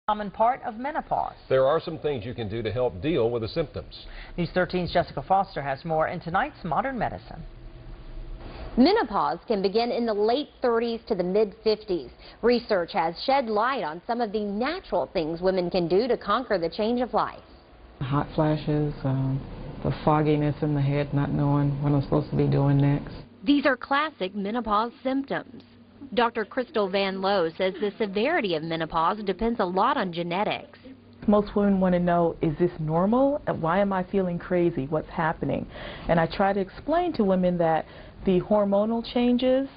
Common part of menopause. There are some things you can do to help deal with the symptoms. News 13's Jessica Foster has more in tonight's Modern Medicine. Menopause can begin in the late 30s to the mid-50s. Research has shed light on some of the natural things women can do to conquer the change of life. Hot flashes, the fogginess in the head, not knowing what I'm supposed to be doing next. These are classic menopause symptoms. Dr. Krystal VanLowe says the severity of menopause depends a lot on genetics. Most women want to know, is this normal? Why am I feeling crazy? What's happening? And I try to explain to women that the hormonal changes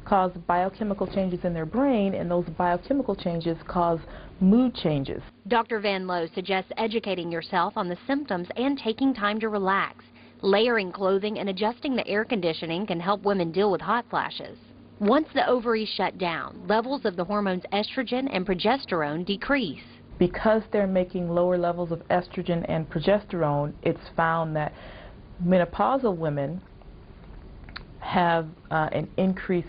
cause biochemical changes in their brain, and those biochemical changes cause mood changes. Dr. VanLowe suggests educating yourself on the symptoms and taking time to relax. Layering clothing and adjusting the air conditioning can help women deal with hot flashes. Once the ovaries shut down, levels of the hormones estrogen and progesterone decrease. Because they're making lower levels of estrogen and progesterone, it's found that menopausal women have an increased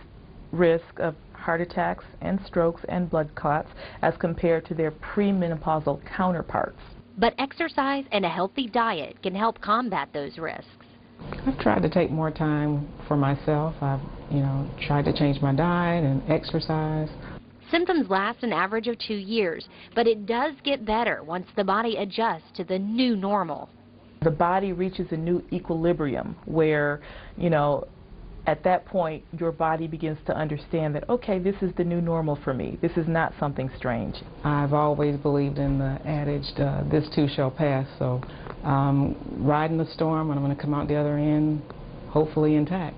risk of heart attacks and strokes and blood clots as compared to their premenopausal counterparts. But exercise and a healthy diet can help combat those risks. I've tried to take more time for myself. I've, tried to change my diet and exercise. Symptoms last an average of 2 years, but it does get better once the body adjusts to the new normal. The body reaches a new equilibrium where, at that point, your body begins to understand that, okay, this is the new normal for me. This is not something strange. I've always believed in the adage, this too shall pass. So riding the storm, and I'm going to come out the other end, hopefully intact.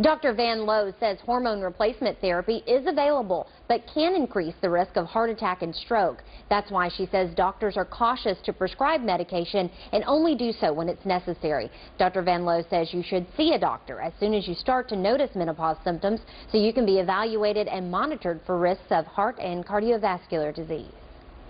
Dr. VanLowe says hormone replacement therapy is available, but can increase the risk of heart attack and stroke. That's why she says doctors are cautious to prescribe medication and only do so when it's necessary. Dr. VanLowe says you should see a doctor as soon as you start to notice menopause symptoms so you can be evaluated and monitored for risks of heart and cardiovascular disease.